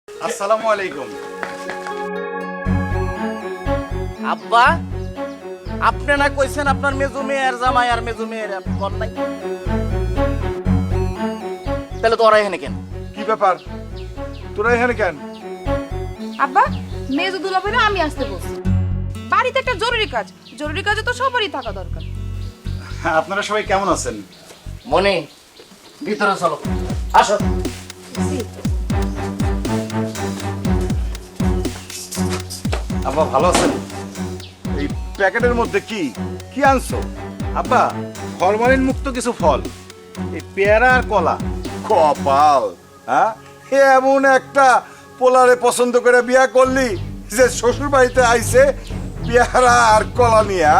আসসালামু আলাইকুম। আব্বা, আপনি না কইছেন আপনার মেজু মেয়ের জামাই আর মেজু মেয়ের ঘর নাই, তাহলে তো ওরা এখানে কেন? কি ব্যাপার, তোরা এখানে কেন? আব্বা, মেজো দুলাভাইরা আমি আসতে বলছি। বাড়িতে একটা জরুরি কাজ, জরুরি কাজে তো সবারই থাকা দরকার। আপনারা সবাই কেমন আছেন? মনে ভিতরে চলো, আসো। আব্বা ভালো আছেন? এই প্যাকেটের মধ্যে কি কি আনছো? আব্বা, ফরমালিন মুক্ত কিছু ফল, এই পেয়ারা আর কলা। কপাল, হ্যাঁ, এমন একটা পোলারে পছন্দ করে বিয়া করলি যে শ্বশুর বাড়িতে আইছে পেয়ারা আর কলা নিয়ে।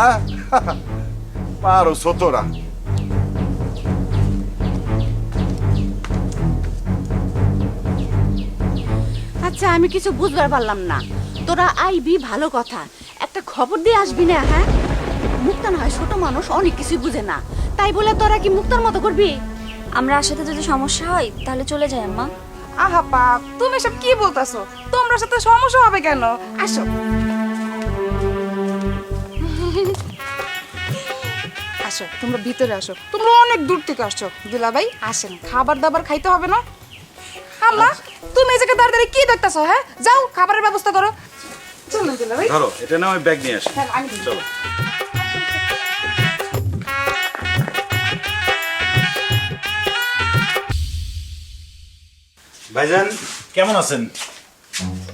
পারো ছোটরা। আচ্ছা, আমি কিছু বুঝবার পারলাম না। তোরা আইবি ভালো কথা, একটা খবর দিয়ে আসবি না? হ্যাঁ, মুক্তা না হয় ছোট মানুষ, অনেক কিছু বুঝে না, তাই বলে তোরা কি মুক্তার মতো করবি? আমরা আসাতে যদি সমস্যা হয় তাহলে চলে যাই আম্মা। আহা বাপ, তুমি এসব কি বলতাছো? তোমরা সাথে সমস্যা হবে কেন? আসো আসো, তোমরা ভিতরে আসো। তোমরা অনেক দূর থেকে আসছো। দুলাভাই আসেন, খাবার দাবার খাইতে হবে না? আম্মা, তুমি এই জায়গায় দাঁড়িয়ে কি দেখতেছো? হ্যাঁ, যাও খাবারের ব্যবস্থা করো। চলুন দুলাভাই। ধরো এটা, না আমি ব্যাগ নিয়ে আসি। হ্যাঁ, আমি দিই। চলো। ভাইজান কেমন আছেন?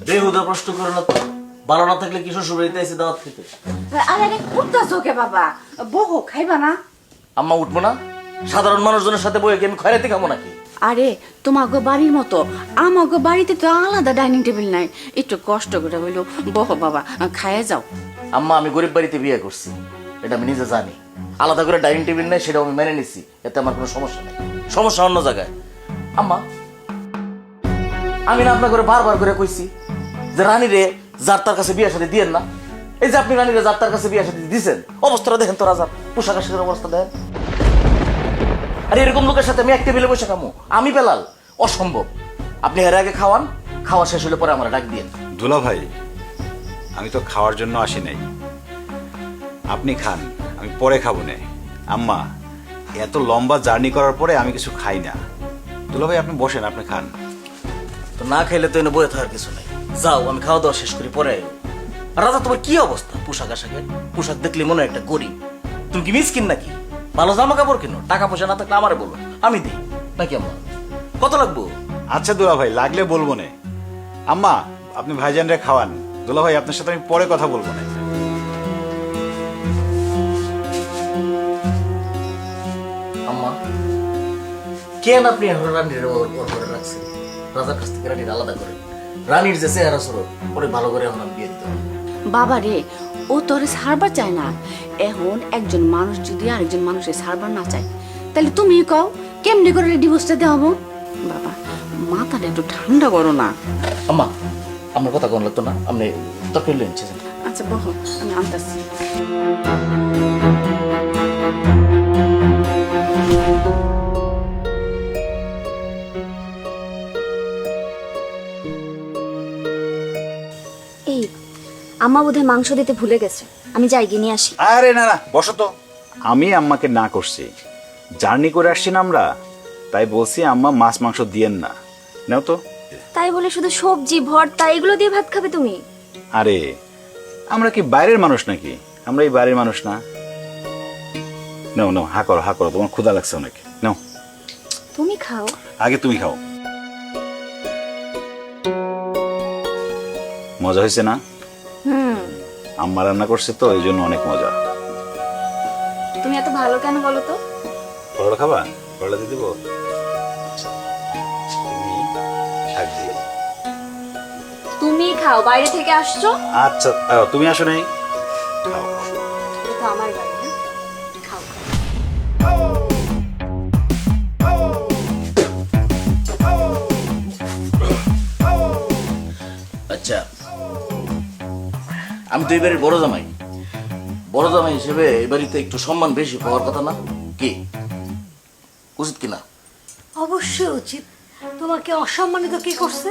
বেহুদা প্রশ্ন করো না তো, ভালো না থাকলে কি শ্বশুর বাড়িতে এসে দাওয়াত খেতে? আরে উঠতাছো কে বাবা? বহু খাইবা না? আম্মা উঠবো না? সাধারণ মানুষজনের সাথে বইয়ে কি আমি খয়রাতি খাবো নাকি? আরে তোমাকে বাড়ির মতো আমাকে বাড়িতে তো আলাদা ডাইনিং টেবিল নাই, একটু কষ্ট করে হইলো বহ বাবা, খাইয়ে যাও। আম্মা, আমি গরিব বাড়িতে বিয়ে করছি, এটা আমি নিজে জানি। আলাদা করে ডাইনিং টেবিল নাই, সেটাও আমি মেনে নিছি, এতে আমার কোনো সমস্যা নেই। সমস্যা অন্য জায়গায়। আম্মা, আমি না আপনার করে বারবার করে কইছি যে রানীরে যার তার কাছে বিয়ে সাথে দিয়েন না। এই যে আপনি রানীরে যার তার কাছে বিয়ে সাথে দিয়েছেন, অবস্থাটা দেখেন তো রাজার, পোশাক আশাকের অবস্থা দেখেন। আর এরকম লোকের সাথে আমি এক টেবিলে বসে খামো? আমি বেলাল, অসম্ভব। আপনি এর আগে খাওয়ান, খাওয়া শেষ হলে পরে আমার ডাক দিয়েন। দুলা ভাই, আমি তো খাওয়ার জন্য আসি নাই, আপনি খান, আমি পরে খাবো না। আম্মা, এত লম্বা জার্নি করার পরে আমি কিছু খাই না। দুলা ভাই আপনি বসেন, আপনি খান। তো না খাইলে তো এনে বয়ে থাকার কিছু নাই। যাও, আমি খাওয়া দাওয়া শেষ করি, পরে আইও। আর রাজা, তোমার কি অবস্থা পোশাক আশাকের? পোশাক দেখলে মনে হয় একটা গরিব। তুমি কি মিসকিন নাকি? ভালো জামা কাপড় কেন, টাকা পয়সা না থাকলে আমারে বলো, আমি দিই নাকি? আম্মা, কত লাগবো? আচ্ছা দুলা ভাই, লাগলে বলবো না। আম্মা, আপনি ভাইজানরে খাওয়ান। দুলা ভাই, আপনার সাথে আমি পরে কথা বলবো না। আম্মা, কেন আপনি এখন রানীর ওর করে রাখছেন? রাজার কাছ থেকে রানীর আলাদা করেন। রানীর যে চেহারা স্বরূপ, ওরে ভালো করে এখন আমি বিয়ে দিতে হবে। বাবা রে, ও তোরে ছাড়বার চায় না। এখন একজন মানুষ যদি আরেকজন মানুষের ছাড়বার না চায়, তাহলে তুমি কও কেমনি করে ডিভোর্সটা দেওয়াবো? বাবা, মাথাটা একটু ঠান্ডা করো না। আম্মা, আমার কথা কোন লাগতো না, আপনি তরকারি লয়ে নিচ্ছেন। আচ্ছা বহ, আমি আনতাছি। এই আম্মা বোধহয় মাংস দিতে ভুলে গেছে, আমি যাই গিয়ে নিয়ে আসি। আরে না না, বসো তো। আমি আম্মাকে না করছি, জার্নি করে আসছি না আমরা, তাই বলছি আম্মা মাছ মাংস দিয়েন না। নাও তো। তাই বলে শুধু সবজি ভর্তা এগুলো দিয়ে ভাত খাবে তুমি? আরে আমরা কি বাইরের মানুষ নাকি? আমরা এই বাইরের মানুষ না। নাও নাও, হা করো হা করো, তোমার ক্ষুধা লাগছে অনেক। নাও, তুমি খাও। আগে তুমি খাও। মজা হয়েছে না? আম্মা রান্না করছে তো, এই জন্য অনেক মজা। তুমি এত ভালো কেন বলো তো? পরোটা খাবা? পরোটা দিয়ে দিব? তুমি শাক দিয়ে। তুমি খাও, বাইরে থেকে আসছো। আচ্ছা, তুমি আসো নাই? খাও। এটা তো আমার বাড়ি, হ্যাঁ? খাও। আচ্ছা, আমি তো এবারে বড় জামাই। বড় জামাই হিসেবে এই বাড়িতে একটু সম্মান বেশি পাওয়ার কথা না? কি উচিত কিনা? অবশ্যই উচিত। তোমাকে অসম্মানিত কি করছে?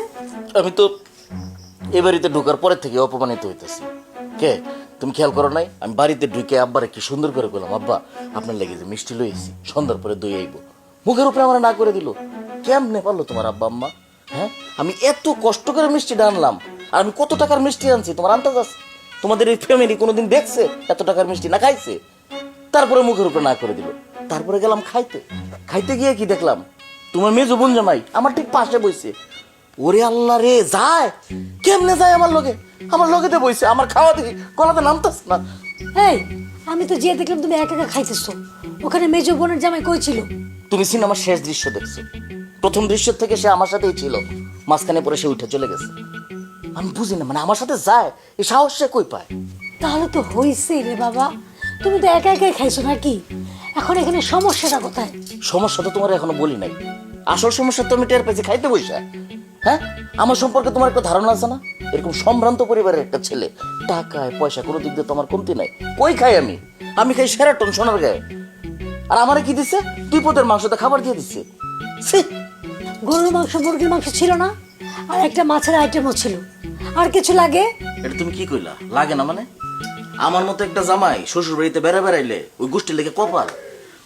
আমি তো এ বাড়িতে ঢোকার পরের থেকে অপমানিত হইতেছি। কে তুমি খেয়াল করো নাই? আমি বাড়িতে ঢুকে আব্বারে কি সুন্দর করে বললাম, আব্বা আপনার লেগে যে মিষ্টি লইছি সন্ধ্যার পরে দই আইব, মুখের উপরে আমার না করে দিল। কেমনে পারলো তোমার আব্বা আম্মা? হ্যাঁ, আমি এত কষ্ট করে মিষ্টিটা আনলাম, আর আমি কত টাকার মিষ্টি আনছি তোমার আন্দাজ আছে? তোমাদের এই ফ্যামিলি কোনোদিন দেখছে এত টাকার মিষ্টি? না খাইছে। তারপরে মুখের উপরে না করে দিল। তারপরে গেলাম খাইতে, খাইতে গিয়ে কি দেখলাম, তোমার মেজো বোন জামাই আমার ঠিক পাশে বইছে। ওরে আল্লাহ রে, যায় কেমনে যায় আমার লগে? আমার লগেতে বইছে, আমার খাওয়া দেখি গলাতে নামতাস না। এই, আমি তো যে দেখলাম তুমি একা একা খাইতেছো, ওখানে মেজো বোনের জামাই কই ছিল? তুমি সিনেমার শেষ দৃশ্য দেখছো? প্রথম দৃশ্য থেকে সে আমার সাথেই ছিল, মাঝখানে পরে সে উঠে চলে গেছে। আমি বুঝি না, মানে আমার সাথে যায় এই সাহস সে কই পায়? তাহলে তো হইছেই রে বাবা, তুমি তো একা একাই খাইছো নাকি? এখন এখানে সমস্যাটা কোথায়? সমস্যা তো তোমার এখনো বলি নাই। আসল সমস্যা তো আমি টের পেয়েছি খাইতে বসে। হ্যাঁ, আমার সম্পর্কে তোমার একটা ধারণা আছে না? এরকম সম্ভ্রান্ত পরিবারের একটা ছেলে, টাকায় পয়সা কোনো দিক দিয়ে তোমার কমতি নাই। কই খাই আমি? আমি খাই সেরাটন সোনার গায়ে। আর আমারে কি দিছে? 2 পদের মাংসতে খাবার দিয়ে দিচ্ছে। ছি! গরুর মাংস মুরগির মাংস ছিল না, আর একটা মাছের আইটেমও ছিল। আর কিছু লাগে? এটা তুমি কি কইলা? লাগে না মানে? আমার মতো একটা জামাই শ্বশুর বাড়িতে বেড়াইলে ওই গোষ্ঠীর লেগে কপাল।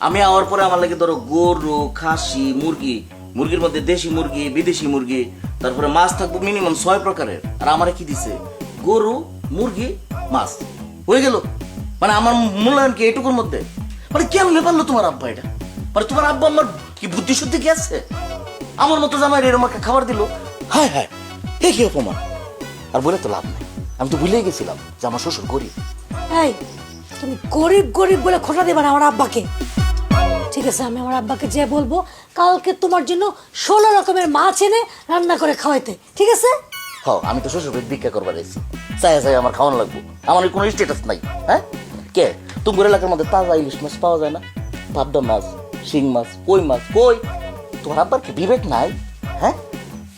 আমি আওয়ার পরে আমার লাগে ধরো গরু, খাসি, মুরগি, মুরগির মধ্যে দেশি মুরগি, বিদেশি মুরগি, তারপরে মাছ থাকবো মিনিমাম 6 প্রকারের। আর আমারে কি দিছে? গরু, মুরগি, মাছ। হয়ে গেল। মানে আমার মূল্যায়ন কি এটুকুর মধ্যে? মানে কেমনে পারলো তোমার আব্বা এটা? মানে তোমার আব্বা আমার কি বুদ্ধি শুদ্ধি কি আছে? আমার মতো জামাই এরকম একটা খাবার দিল। হায় হায়, এ কি অপমান! আর বলে তো লাভ নাই, আমি তো ভুলেই গেছিলাম যে আমার শ্বশুর গরিব। এই, তুমি গরিব গরিব বলে খোটা দেবে না আমার আব্বাকে। ঠিক আছে, আমি আমার আব্বাকে যে বলবো কালকে তোমার জন্য 16 রকমের মাছ এনে রান্না করে খাওয়াইতে, ঠিক আছে? হ, আমি তো শ্বশুর বাড়ি ভিক্ষা করবার এসেছি, চাই চাই আমার খাওয়ানো লাগবো। আমার কোনো স্ট্যাটাস নাই। হ্যাঁ, কে তোমার এলাকার মধ্যে তাজা ইলিশ মাছ পাওয়া যায় না? পাবদা মাছ, শিং মাছ, কই মাছ কই? তোমার আব্বার কি বিবেক নাই? হ্যাঁ,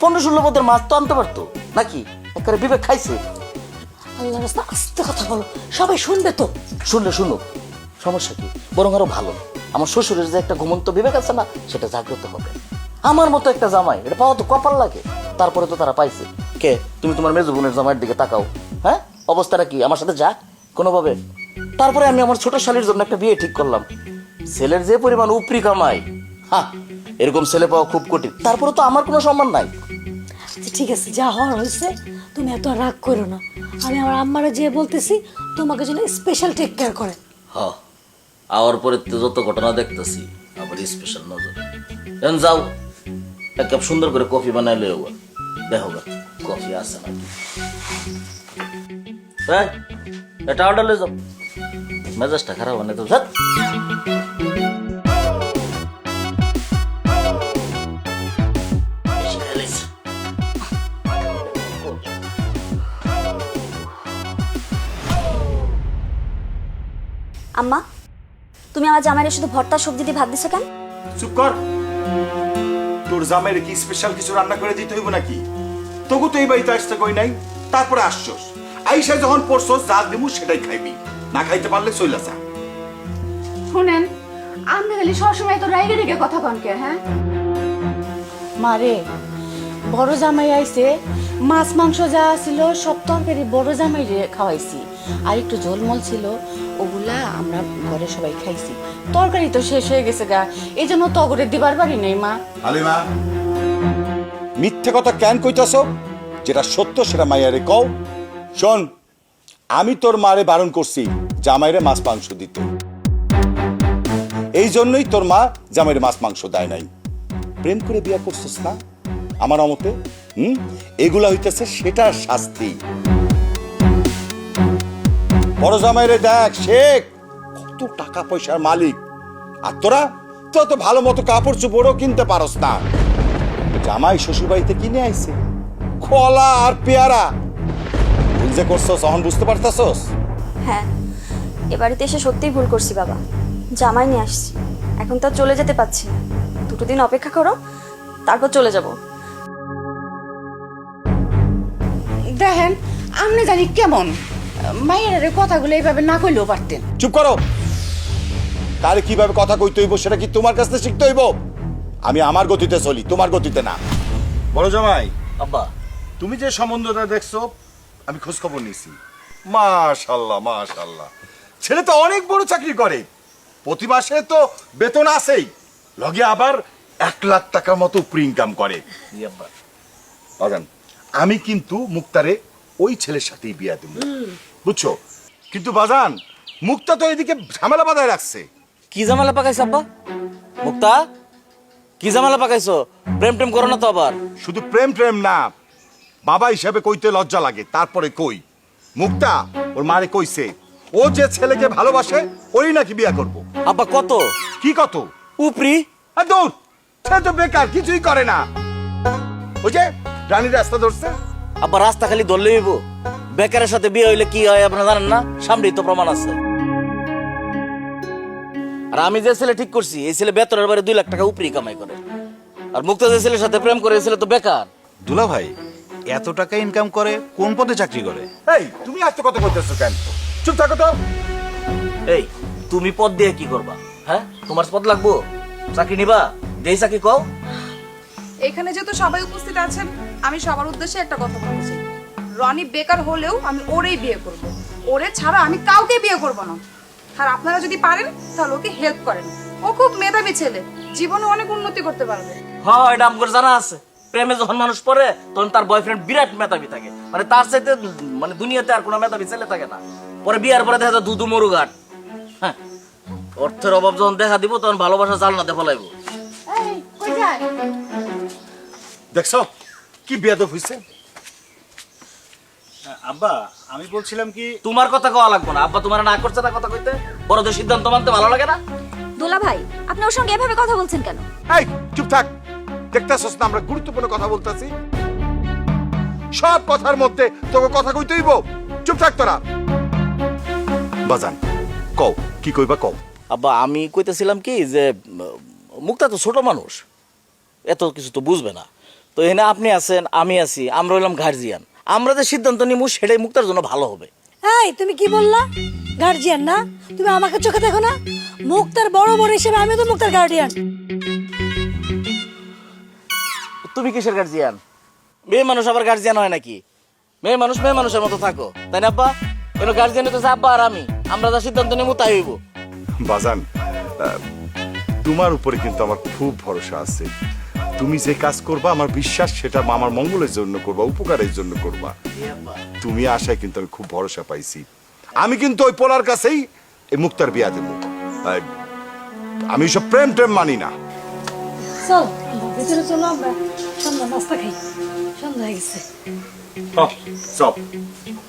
15-16 পদের মাছ তো আনতে পারতো নাকি? একেবারে বিবেক খাইছে। আল্লাহ রাস্তা, আস্তে কথা বলো, সবাই শুনবে তো। শুনলে শুনুক, সমস্যা কি? বরং আরো ভালো, আমার শ্বশুরের যে একটা ঘুমন্ত বিবেক আছে না, সেটা জাগ্রত হবে। আমার মতো একটা জামাই, এটা পাওয়া তো কপাল লাগে। তারপরে তো তারা পাইছে। কে তুমি তোমার মেজো বোনের জামাইয়ের দিকে তাকাও। হ্যাঁ, অবস্থাটা কি আমার সাথে যা কোনোভাবে? তারপরে আমি আমার ছোট শালীর জন্য একটা বিয়ে ঠিক করলাম। ছেলের যে পরিমাণ উপরি কামাই, হ্যাঁ, এরকম ছেলে পাওয়া খুব কঠিন। তারপরে তো আমার কোনো সম্মান নাই। আচ্ছা, ঠিক আছে, যা হওয়ার হয়েছে, তুমি এত রাগ করো না। আমি আমার আম্মারা যে বলতেছি তোমাকে জন্য স্পেশাল টেক কেয়ার করে। হ্যাঁ, আওয়ার পরে তো যত ঘটনা দেখতেছি আবার স্পেশাল নজর। এখন যাও, এক কাপ সুন্দর করে কফি বানাই লই হবো, দেখো গা কফি আছে নাকি। হ্যাঁ, এটা অর্ডার লয়ে যাও, মেজাজটা খারাপ মানে তো। আম্মা, তুমি আমার জামাইরে শুধু ভর্তা সবজি দিয়ে ভাত দিছো কেন? চুপ কর। তোর জামাইরে কি স্পেশাল কিছু রান্না করে দিতে হইব নাকি? তবু তো এই বাড়িতে আসতে কই নাই, তারপরে আসছস। আইসা যখন পড়ছস যা দিমু সেটাই খাইবি, না খাইতে পারলে চইলা যা। শুনেন, আপনি খালি সবসময় তো রাইগে রেগে কথা কনকে। হ্যাঁ, মারে, বড় জামাই আইছে, মাছ মাংস যা ছিল সব তরকারি বড় জামাই খাওয়াইছি। আর একটু ঝোলমল ছিল, ওগুলা আমরা ঘরে সবাই খাইছি। তরকারি তো শেষ হয়ে গেছে গা, এই জন্য তগরে দিবার পারি নেই মা। হালিমা, মিথ্যে কথা কেন কইতাছ? যেটা সত্য সেটা মাইয়ারে কও। শোন, আমি তোর মারে বারণ করছি জামাইরে মাছ মাংস দিতে। এই জন্যই তোর মা জামাইরে মাছ মাংস দেয় নাই। প্রেম করে বিয়া করছিস না আমার অমতে? এগুলা হইতেছে সেটার শাস্তি। বড় জামাইরে দেখ, শেখ কত টাকা পয়সার মালিক, আর তোরা তো ভালো মতো কাপড় চোপড়ও কিনতে পারস না। জামাই শ্বশুর বাড়িতে কিনে আইছে কলা আর পেয়ারা। ভুল যে করছস এখন বুঝতে পারতাছস? হ্যাঁ, এ বাড়িতে এসে সত্যিই ভুল করছি বাবা। জামাই নিয়ে আসছি, এখন তো আর চলে যেতে পারছি না। 2 দিন অপেক্ষা করো, তারপর চলে যাব। দেখেন, আপনি জানি কেমন মায়ের কথাগুলো এইভাবে না কইলেও পারতেন। চুপ করো। তাহলে কিভাবে কথা কইতে হইব সেটা কি তোমার কাছ থেকে শিখতে হইব? আমি আমার গতিতে চলি, তোমার গতিতে না। বড় জামাই, আব্বা তুমি যে সম্বন্ধটা দেখছো আমি খোঁজ খবর নিছি। মাশাআল্লাহ মাশাআল্লাহ, ছেলে তো অনেক বড় চাকরি করে, প্রতি মাসে তো বেতন আছেই, লগে আবার 1 লাখ টাকার মতো উপরি ইনকাম করে। জি আব্বা। বাজান, আমি কিন্তু মুক্তারে ওই ছেলের সাথেই বিয়া দেব, বুঝছো? কিন্তু বাজান, মুক্তা তো এদিকে ঝামেলা বাঁধায় রাখছে। কি ঝামেলা পাকাইছো আব্বা? মুক্তা, কি ঝামেলা পাকাইছো? প্রেম টেম করো না তো আবার? শুধু প্রেম প্রেম না, বাবা হিসাবে কইতে লজ্জা লাগে, তারপরে কই। মুক্তা ওর মারে কইছে ও যে ছেলেকে ভালোবাসে ওই নাকি বিয়া করব। আব্বা কত? কি কত? উপরি? আর দৌড়, সে তো বেকার, কিছুই করে না। ওই যে রানীর রাস্তা ধরছে। আব্বা রাস্তা খালি ধরলে হইব? বেকারের সাথে বিয়ে হইলে কি হয় আপনারা জানেন না? সামনেই তো প্রমাণ আছে। আর আমি যে ছেলে ঠিক করছি, এই ছেলে বেতনের বারে 2 লাখ টাকা উপরি কামাই করে। আর মুক্তা যে ছেলের সাথে প্রেম করে, এই ছেলে তো বেকার। দুলা ভাই এত টাকা ইনকাম করে, কোন পদে চাকরি করে? এই তুমি আজ তো কত করতেছো কেন? চুপ থাকো তো। এই তুমি পদ দিয়ে কি করবা? হ্যাঁ, তোমার পদ লাগবো? চাকরি নিবা? দেই চাকরি কও। এখানে যেহেতু সবাই উপস্থিত আছেন, আমি সবার উদ্দেশ্যে একটা কথা বলতে চাই। রনি বেকার হলেও আমি ওরেই বিয়ে করব, ওরে ছাড়া আমি কাউকে বিয়ে করব না। আর আপনারা যদি পারেন তাহলে ওকে হেল্প করেন, ও খুব মেধাবী ছেলে, জীবনে অনেক উন্নতি করতে পারবে। হ্যাঁ, এটা আমার জানা আছে। প্রেমে যখন মানুষ পড়ে তখন তার বয়ফ্রেন্ড বিরাট মেধাবী থাকে, মানে তার চাইতে মানে দুনিয়াতে আর কোনো মেধাবী ছেলে থাকে না। পরে বিয়ার পরে দেখা যায় দুধু মরুঘাট। হ্যাঁ, অর্থের অভাব যখন দেখা দিব তখন ভালোবাসা জালনাতে ফলাইব। এই কই যায়? দেখছো কি বেয়াদব হইছে? আব্বা আমি বলছিলাম কি, তোমার কথা কওয়া লাগবে না। আব্বা তোমার না করছে না কথা কইতে? বড়দের সিদ্ধান্ত মানতে ভালো লাগে না? দোলা ভাই, আপনি ওর সঙ্গে এভাবে কথা বলছেন কেন? এই চুপ থাক, দেখতেছস না আমরা গুরুত্বপূর্ণ কথা বলতেছি? সব কথার মধ্যে তোকে কথা কইতেইব, চুপ থাক তোরা। বাজান কও, কি কইবা কও। আব্বা আমি কইতেছিলাম কি যে মুক্তা তো ছোট মানুষ, এত কিছু তো বুঝবে না। তো এখানে আপনি আছেন, আমি আছি, আমরা হইলাম গার্জিয়ান। আমরা যে সিদ্ধান্ত নিব সেটাই মুক্তার জন্য ভালো হবে। এই তুমি কি বললা? গার্জিয়ান না? তুমি আমাকে চোখে দেখো না? মুক্তার বড় বড় হিসেবে আমি তো মুক্তার গার্ডিয়ান। তুমি কিসের গার্জিয়ান? মেয়ে মানুষ আবার গার্জিয়ান হয় নাকি? মেয়ে মানুষ মেয়ে মানুষের মতো থাকো, তাই না আব্বা? কেন গার্জিয়ান হইতেছে আব্বা আর আমি, আমরা যা সিদ্ধান্ত নেবো তাই হইব। বাজান, তোমার উপরে কিন্তু আমার খুব ভরসা আছে। তুমি যে কাজ করবা আমার বিশ্বাস সেটা আমার মঙ্গলের জন্য করবা, উপকারের জন্য করবা। তুমি আশায় কিন্তু আমি খুব ভরসা পাইছি। আমি কিন্তু ওই পোলার কাছেই এই মুক্তার বিয়া দেবো। আমি সব প্রেম টেম মানি না। চল ভিতরে চলো, আমরা সন্ধ্যা নাস্তা খাই, সন্ধ্যা হয়ে গেছে। চল,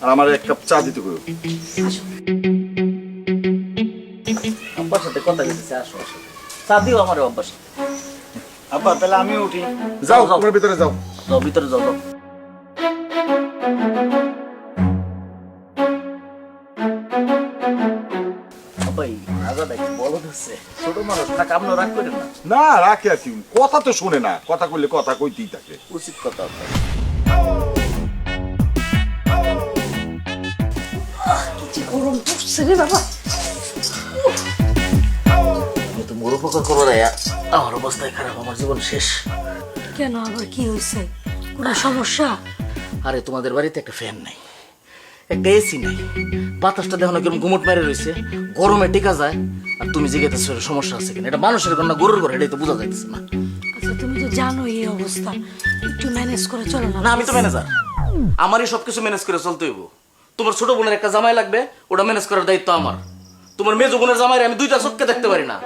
আর আমার 1 কাপ চা দিতে করো। আব্বার সাথে কথা বলতেছে, আসো আসো, চা দিও আমার আব্বার সাথে। আব্বা তাহলে আমিও উঠি। যাও, যাও। তোমার ভিতরে যাও। যাও ভিতরে যাও, যাও। আব্বাই আজাদ একটু বলদ হচ্ছে, ছোট মানুষ না, কামনা রাগ করেন না। না রাখে আর কি, কথা তো শুনে না, কথা কইলে কথা কইতেই থাকে। উচিত কথা আব্বাই। কি গরম পড়ছে রে বাবা। আমি তো মোর উপকার করবো রে, আমার অবস্থায় খারাপ, আমার জীবন শেষ। কেন, আবার কি হয়েছে? কোনো সমস্যা? আরে তোমাদের বাড়িতে একটা ফ্যান নাই, একটা এসি নাই, বাতাসটা দেখো না কিরকম ঘুমট মেরে রয়েছে, গরমে টিকা যায়। আর তুমি জিজ্ঞেস সমস্যা আছে কিনা? এটা মানুষের ঘর না গরুর ঘর, এটাই তো বোঝা যাইতেছে না। আচ্ছা তুমি তো জানো এই অবস্থা, একটু ম্যানেজ করে চলো না। না আমি তো ম্যানেজার, আমারই সবকিছু ম্যানেজ করে চলতে হইব। তোমার ছোট বোনের একটা জামাই লাগবে, ওটা ম্যানেজ করার দায়িত্ব আমার। তোমার মেজো বোনের জামাইরে আমি 2টা চোখকে দেখতে পারি না,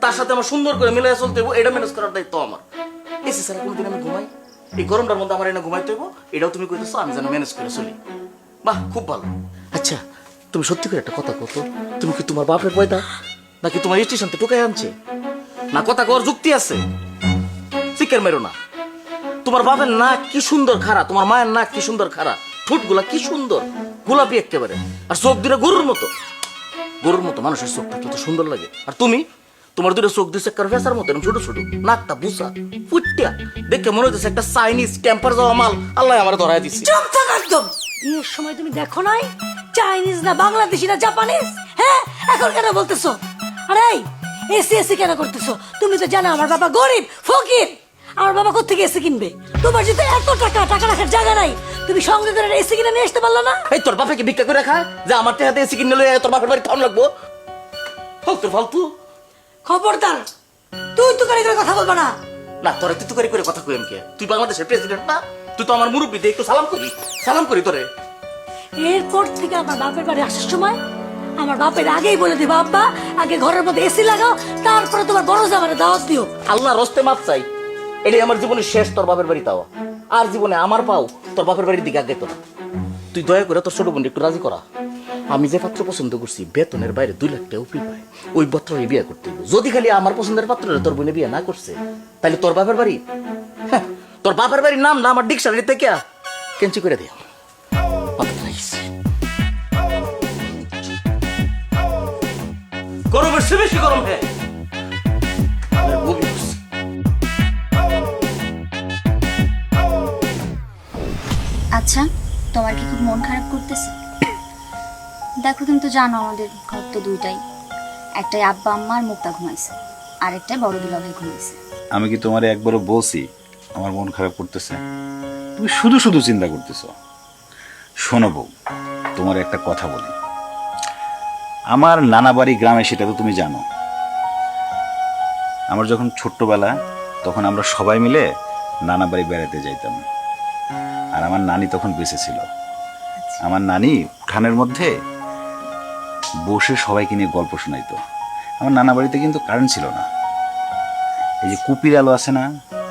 তার সাথে আমার সুন্দর করে মিলাই চলতে হইব, এটা ম্যানেজ করার দায়িত্ব আমার। এসি ছাড়া কোনোদিন আমি ঘুমাই? এই গরমটার মধ্যে আমার এনে ঘুমাইতে হইব, এটাও তুমি কইতেছো আমি যেন ম্যানেজ করে চলি। বাহ, খুব ভালো। আচ্ছা তুমি সত্যি করে একটা কথা কত, তুমি কি তোমার বাপের পয়দা নাকি তোমার স্টেশনতে টোকাই আনছে? না কথা কর যুক্তি আছে, চিকের মেরো না। তোমার বাপের নাক কি সুন্দর খাড়া, তোমার মায়ের নাক কি সুন্দর খাড়া, ঠোঁটগুলা কি সুন্দর গোলাপি একেবারে, আর চোখ দুটো গরুর মতো। গরুর মতো মানুষের চোখ থাকলে তো সুন্দর লাগে। আর তুমি, তোমার 2টা চোখ দিচ্ছে একটা ফেসার মতো, ছোট ছোট, নাকটা বুসা ফুটিয়া, দেখে মনে হচ্ছে একটা চাইনিজ টেম্পার যাওয়া মাল আল্লাহ আমার ধরাই দিচ্ছে। চুপ থাক একদম। বিয়ের সময় তুমি দেখো নাই চাইনিজ না বাংলাদেশি না জাপানিজ? হ্যাঁ, এখন কেন বলতেছো? আরে এসি এসি কেন করতেছো? তুমি তো জানো আমার বাবা গরিব ফকির, আমার বাবা কোত্থেকে এসি কিনবে? তোমার যদি এত টাকা রাখার জায়গা নাই, তুমি সঙ্গে করে এসি কিনে নিয়ে আসতে পারলো না? এই তোর বাপে কি ভিক্ষা করে খায় যে আমার টাকাতে এসি কিনে লইয়া তোর বাপের বাড়ি খাওয়ান লাগবো? ফালতু ফালতু। খবরদার, তুই তো করে কথা বলবা না। না তোরা তুই তো করে কথা কই আমি কে? তুই বাংলাদেশের প্রেসিডেন্ট না? তুই তো আমার মুরব্বী, দে একটু সালাম করি তোরে। এরপর থেকে আমার বাপের বাড়ি আসার সময় আমার বাপের আগেই বলে দিবা, আব্বা আগে ঘরের মধ্যে এসি লাগাও, তারপরে তোমার বড় জামারে দাওয়াত দিও। আল্লাহ রস্তে মাপ চাই, এটাই আমার জীবনের শেষ তোর বাপের বাড়ি তাও। আর জীবনে আমার পাও তোর বাপের বাড়ির দিকে আগে তোরা। তুই দয়া করে তোর ছোট বোন একটু রাজি করা। আমি যে পাত্র পছন্দ করছি বেতনের বাইরে 2 লাখ টাকা উপরি পায়, ওই পাত্রই বিয়ে করতে হবে। যদি খালি আমার পছন্দের পাত্রে তোর বোনে বিয়ে না করছে, তাহলে তোর বাপের বাড়ি, হ্যাঁ, তোর বাপের বাড়ির নাম না আমার ডিকশনারি থেকে কেঞ্চি করে দিও। গরমের চেয়ে বেশি গরম হে। আচ্ছা, তোমার কি খুব মন খারাপ করতেছে? দেখো, তুমি তো জানো আমাদের ঘর তো দুইটাই, একটাই আব্বা আম্মা আর মুক্তা ঘুমাইছে, আর একটাই বড় দুলাভাই ঘুমাইছে। আমি কি তোমারে একবারও বলছি আমার মন খারাপ করতেছে? তুমি শুধু শুধু চিন্তা করতেছো। শোনো বউ, তোমার একটা কথা বলি। আমার নানা বাড়ি গ্রামে, সেটা তো তুমি জানো। আমার যখন ছোট্টবেলা, তখন আমরা সবাই মিলে নানা বাড়ি বেড়াতে যাইতাম। আর আমার নানি তখন বেঁচে ছিল। আমার নানি উঠানের মধ্যে বসে সবাইকে নিয়ে গল্প শোনাইতো। আমার নানা বাড়িতে কিন্তু কারেন্ট ছিল না। এই যে কুপির আলো আছে না,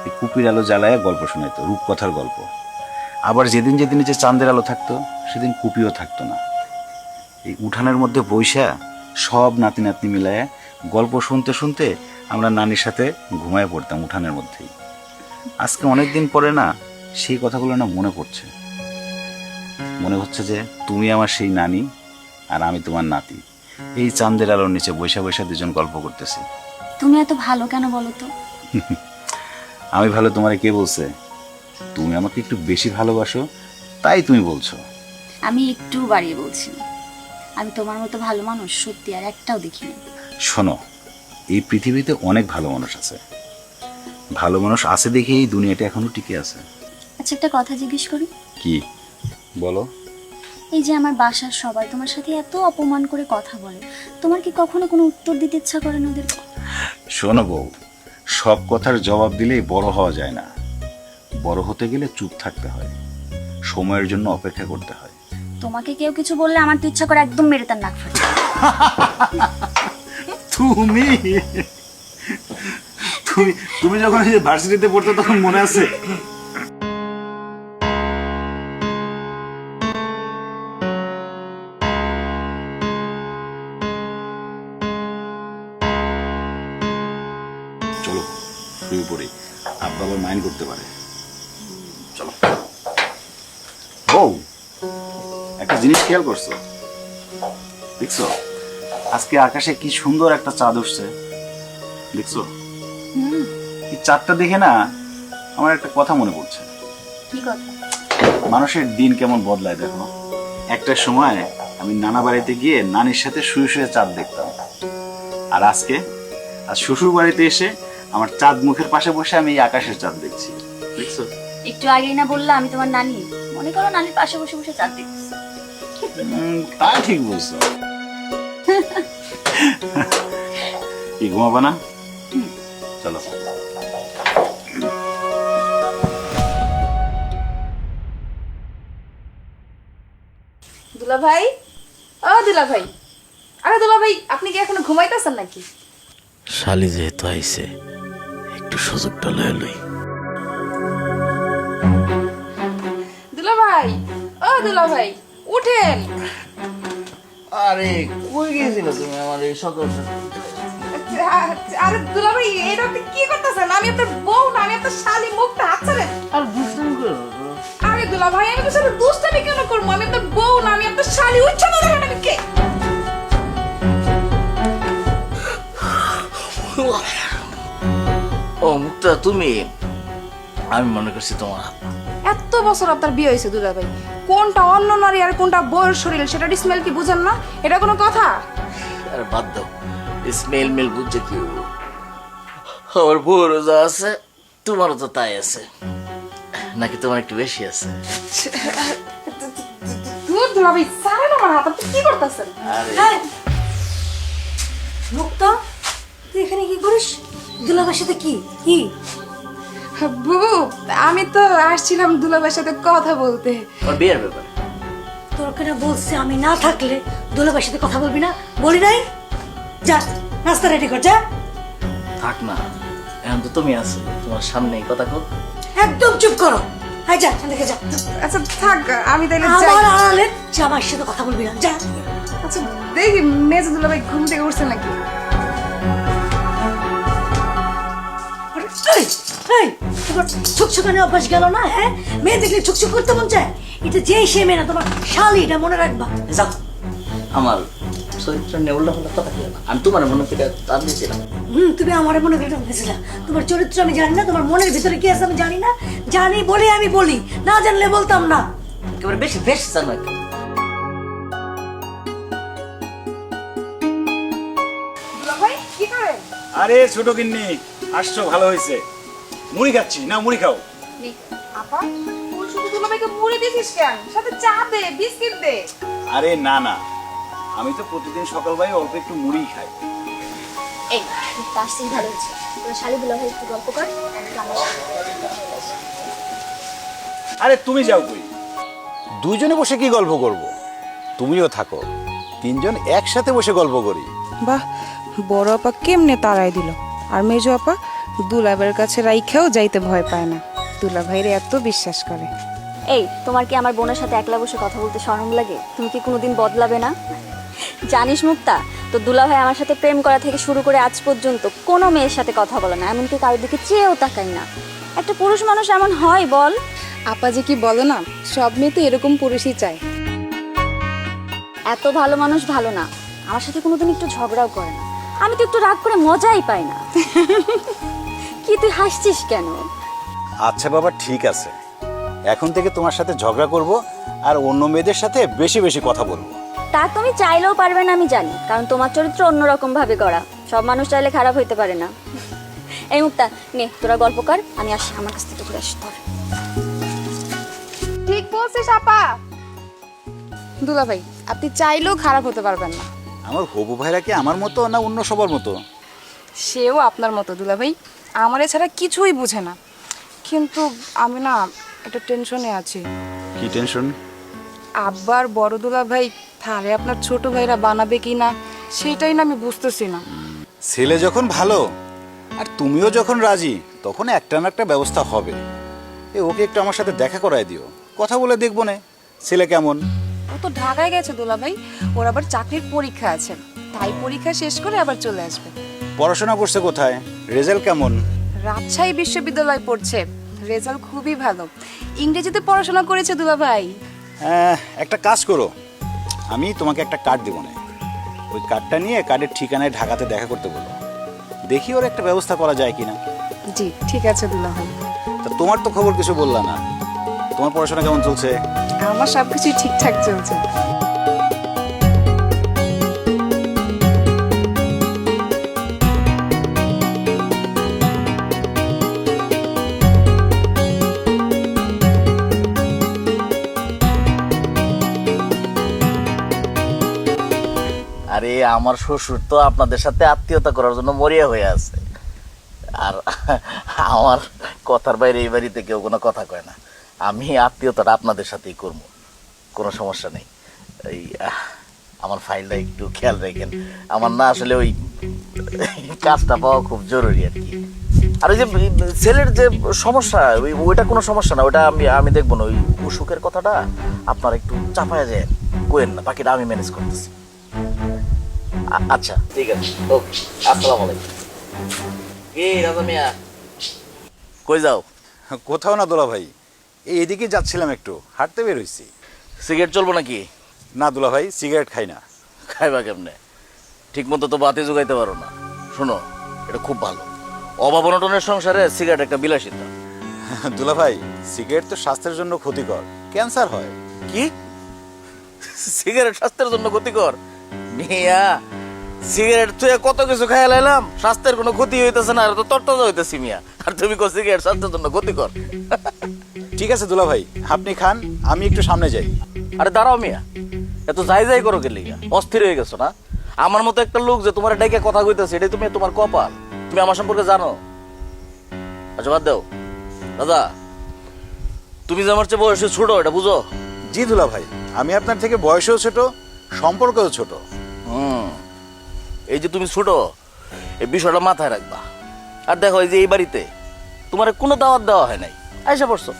এই কুপির আলো জ্বালায় গল্প শোনাইতো, রূপকথার গল্প। আবার যেদিন যেদিন যে চাঁদের আলো থাকতো, সেদিন কুপিও থাকতো না। এই উঠানের মধ্যে বৈশা সব নাতি নাতনি মিলায় গল্প শুনতে শুনতে আমরা নানির সাথে ঘুমায় পড়তাম উঠানের মধ্যেই। আজকে অনেকদিন পরে না সেই কথাগুলো না মনে পড়ছে। মনে হচ্ছে যে তুমি আমার সেই নানি আর আমি তোমার নাতি, এই চাঁদের আলোর নিচে বৈশা বৈশা দুজন গল্প করতেছি। তুমি এত ভালো কেন বলো তো? আমি ভালো তোমারে কে বলছে? তুমি আমাকে একটু বেশি ভালোবাসো, তাই তুমি বলছো। আমি একটু বাড়িয়ে বলছি, আমি তোমার মতো ভালো মানুষ সত্যি আর একটাও দেখিনি। শোনো, এই পৃথিবীতে অনেক ভালো মানুষ আছে। ভালো মানুষ আছে দেখে এই দুনিয়াটা এখনো টিকে আছে। আচ্ছা, একটা কথা জিজ্ঞেস করি? কি বলো? এই যে আমার বাসার সবাই তোমার সাথে এত অপমান করে কথা বলে, তোমার কি কখনো কোনো উত্তর দিতে ইচ্ছা করে না ওদের? শোনো বউ, সব কথার জবাব দিলেই বড় হওয়া যায় না। বড় হতে গেলে চুপ থাকতে হয়, সময়ের জন্য অপেক্ষা করতে হয়। তোমাকে কেউ কিছু বললে আমার তো ইচ্ছা করে একদম মেরে তার নাক ফাটে। তুমি তুমি তুমি যখন এই যে ভার্সিটিতে পড়তে, তখন মনে আছে? চলো শুয়ে পড়ি, আব্বা আবার মাইন্ড করতে পারে। চলো। বউ, একটা জিনিস খেয়াল করছো? দেখছো আজকে আকাশে কি সুন্দর একটা চাঁদ উঠছে, দেখছো? এই চাঁদটা দেখে না আমার একটা কথা মনে পড়ছে। কি কথা? মানুষের দিন কেমন বদলায় দেখো। একটা সময় আমি নানা বাড়িতে গিয়ে নানির সাথে শুয়ে শুয়ে চাঁদ দেখতাম, আর আজ শ্বশুর বাড়িতে এসে আমার চাঁদ মুখের পাশে বসে আমি এই আকাশের চাঁদ দেখছি, দেখছো? একটু আগেই না বললা আমি তোমার নানি? মনে করো নানির পাশে বসে বসে চাঁদ দেখতেছি। তা ঠিক বলছো। কি ঘুমাবা না? চলো। দুলাভাই, ও দুলাভাই, আরে দুলাভাই, আপনি কি এখনো ঘুমাইতেছেন নাকি? শালি যেহেতু আইছে, একটু সুযোগটা লয়ে লই। দুলাভাই, ও দুলাভাই, উঠেন। আরে কই গেছিল তুমি আমার এই সকাল? আরে দুলাভাই, এটা আপনি কি করতেছেন? আমি আপনার বউ না, আমি আপনার শালি, মুখটা হাত ছাড়েন। আর দুষ্টামি করো। আরে দুলাভাই, আমি তো সাথে দুষ্টামি কেন করবো? আমি আপনার বউ না, আমি আপনার শালি। উচ্চ না দেখেন আমি কে? ও মুক্তা, তুমি? আমি মনে করছি তোমার আব্বা। এত বছর আপনার বিয়ে হয়েছে দুলাভাই, কোনটা অন্য নারী আর কোনটা বউয়ের শরীর সেটা স্মেল কি বুঝেন না? এটা কোনো কথা? আরে বাদ দাও, স্মেল মেল বুঝছে কি? আমার বউ রোজা আছে, তোমারও তো তাই আছে, নাকি তোমার একটু বেশি আছে? দূর দুলাভাই ছাড়েন আমার হাত, আপনি কি করতেছেন? হ্যাঁ মুক্তা, তুই এখানে কি করিস? দুলাভাইয়ের সাথে কি কি? বুবু, আমি তো আসছিলাম দুলাভাইয়ের সাথে কথা বলতে। ওর বিয়ের ব্যাপার। তোর কেন বলছে আমি না থাকলে দুলাভাইয়ের সাথে কথা বলবি না? বলি নাই? যা নাস্তা রেডি কর, যা। থাক না, এখন তো তুমি আছো, তোমার সামনেই কথা কর। একদম চুপ করো। হ্যাঁ যা, দেখে যা। আচ্ছা থাক, আমি তাইলে যাই। আমার আড়ালে জামাইয়ের সাথে কথা বলবি না, যা। আচ্ছা দেখি মেজো দুলাভাই ঘুম থেকে উঠছে নাকি। আরে, এই, এই, তোমার ছুকছুকানি অভ্যাস গেল না? হ্যাঁ, মেয়ে দেখলে ছুকছুক করতে মন চায়। এটা যেই সে মেয়ে না, তোমার শালি, এটা মনে রাখবা। যাও, আমার চরিত্র নিয়ে উল্টা পাল্টা কথা বলো না। আমি তোমার মনে থেকে তার দিয়েছিলাম। তুমি আমার মনে করে ঢুকেছিলা। তোমার চরিত্র আমি জানি না, তোমার মনের ভিতরে কি আছে আমি জানি না। জানি বলে আমি বলি, না জানলে বলতাম না। একেবারে বেশি বেশ জানো একটু। দুলাভাই কি করেন? আরে ছোট গিন্নি, আসছো, ভালো হয়েছে। মুড়ি খাচ্ছি, না মুড়ি খাও। আপা, তুই শুধু দুলাভাইকে মুড়ি দিছিস কেন? সাথে চা দে, বিস্কিট দে। আরে না না, আমি তো প্রতিদিন সকালবেলায় অল্প একটু মুড়ি খাই। এই তাসি ভালো হচ্ছে, তোর শালি দুলাভাই একটু গল্প কর, আমি আমার সাথে। আরে তুমি যাও কই? দুইজনে বসে কি গল্প করব? তুমিও থাকো, তিনজন একসাথে বসে গল্প করি। বাহ, বড় আপা কেমনে তাড়াই দিল। আর মেজো আপা দুলাভাইয়ের কাছে রাইখাও যাইতে ভয় পায় না, দুলাভাইরে এত বিশ্বাস করে। এই, তোমার কি আমার বোনের সাথে একলা বসে কথা বলতে শরম লাগে? তুমি কি কোনোদিন বদলাবে না? জানিস মুক্তা, তো দুলাভাই আমার সাথে প্রেম করা থেকে শুরু করে আজ পর্যন্ত কোনো মেয়ের সাথে কথা বলে না, এমনকি কারোর দিকে চেয়েও তাকাই না। একটা পুরুষ মানুষ এমন হয় বল? আপা যে কি বলো না, সব মেয়ে তো এরকম পুরুষই চায়। এত ভালো মানুষ ভালো না, আমার সাথে কোনোদিন একটু ঝগড়াও করে না। আমি তো একটু রাগ করে মজাই পাই না। কি তুই হাসছিস কেন? আচ্ছা বাবা, ঠিক আছে, এখন থেকে তোমার সাথে ঝগড়া করব আর অন্য মেয়েদের সাথে বেশি বেশি কথা বলবো। তা তুমি চাইলেও পারবে না আমি জানি, কারণ তোমার চরিত্র অন্যরকম ভাবে গড়া। সব মানুষ চাইলে খারাপ হইতে পারে না। এই মুক্তা, নে তোরা গল্প কর, আমি আসি, আমার কাছ থেকে ঘুরে আসি। তোর ঠিক বলছিস আপা। দুলাভাই, আপনি চাইলেও খারাপ হতে পারবেন না। আমার হবু ভাইরা কি আমার মতো না অন্য সবার মতো? সেও আপনার মতো দুলাভাই, আমার এছাড়া কিছুই বুঝে না। কিন্তু আমি না একটা টেনশনে আছি। কি টেনশন? আব্বার বড় দুলাভাই থারে আপনার ছোট ভাইরা বানাবে কি না, সেটাই না আমি বুঝতেছি না। ছেলে যখন ভালো আর তুমিও যখন রাজি, তখন একটা না একটা ব্যবস্থা হবে। ওকে একটু আমার সাথে দেখা করায় দিও, কথা বলে দেখবো না ছেলে কেমন। ও তো ঢাকায় গেছে দুলাভাই, ওর আবার চাকরির পরীক্ষা আছে, তাই পরীক্ষা শেষ করে আবার চলে আসবে। পড়াশোনা করছে কোথায়? রেজাল্ট কেমন? রাজশাহী বিশ্ববিদ্যালয় পড়ছে, রেজাল্ট খুবই ভালো। ইংরেজিতে পড়াশোনা করেছে দুলাভাই। একটা কাজ করো, আমি তোমাকে একটা কার্ড দেবো না, ওই কার্ডটা নিয়ে কার্ডের ঠিকানায় ঢাকাতে দেখা করতে বলো, দেখি ওর একটা ব্যবস্থা করা যায় কিনা। জি ঠিক আছে দুলাভাই। তা তোমার তো খবর কিছু বললা না, তোমার পড়াশোনা কেমন চলছে? আমার সবকিছু ঠিকঠাক চলছে। আরে আমার শ্বশুর তো আপনাদের সাথে আত্মীয়তা করার জন্য মরিয়া হয়ে আছে। আর আমার কথার বাইরে এই বাড়িতে কেউ কোনো কথা কয় না। আমি আত্মীয়তাটা আপনাদের সাথেই করবো, কোনো সমস্যা নেই। এই আমার ফাইলটা একটু খেয়াল রাখেন, আমার না আসলে ওই কাজটা পাওয়া খুব জরুরি আর কি। আর ওই যে ছেলের যে সমস্যা, ওইটা কোনো সমস্যা না, ওইটা আমি দেখবো না। ওই অসুখের কথাটা আপনার একটু চাপায়া যায়, কোয়েন না, বাকিটা আমি ম্যানেজ করতেছি। আচ্ছা ঠিক আছে, ওকে, আসসালামু আলাইকুম। কি রাজা মিয়া, কই যাও? কোথাও না দুলা ভাই, এইদিকে যাচ্ছিলাম, একটু হাঁটতে বের হইছি। সিগারেট চলবো নাকি? না দুলা ভাই, সিগারেট খাই না। খাইবা কেমনে? ঠিক মতো তো বাতি জোগাইতে পারো না। শোনো, এটা খুব ভালো, অভাব অনটনের সংসারে সিগারেট একটা বিলাসিতা। দুলা ভাই, সিগারেট তো স্বাস্থ্যের জন্য ক্ষতিকর, ক্যান্সার হয়। কি? সিগারেট স্বাস্থ্যের জন্য ক্ষতিকর? মিয়া, সিগারেট তুই কত কিছু খাইয়া লাইলাম, স্বাস্থ্যের কোনো ক্ষতি হইতেছে না, আর তো তরতাজা হইতেছি মিয়া। আর তুমি কো সিগারেট স্বাস্থ্যের জন্য ক্ষতিকর। ঠিক আছে দুলা ভাই, আপনি খান, আমি একটু সামনে যাই। আরে দাঁড়াও মিয়া, এত যাই যাই করো গেলি অস্থির হয়ে গেছো না? আমার মতো একটা লোক যে তোমার ডেকে কথা কইতেছে, এটাই তুমি তোমার কপাল। তুমি আমার সম্পর্কে জানো? আচ্ছা বাদ দাও দাদা, তুমি যে আমার চেয়ে বয়সে ছোট, এটা বুঝো? জি দুলা ভাই, আমি আপনার থেকে বয়সেও ছোট, সম্পর্কেও ছোট। এই যে তুমি ছোট, এই বিষয়টা মাথায় রাখবা। আর দেখো, এই যে এই বাড়িতে তোমার কোনো দাওয়াত দেওয়া হয় নাই, আইসা পড়ছো,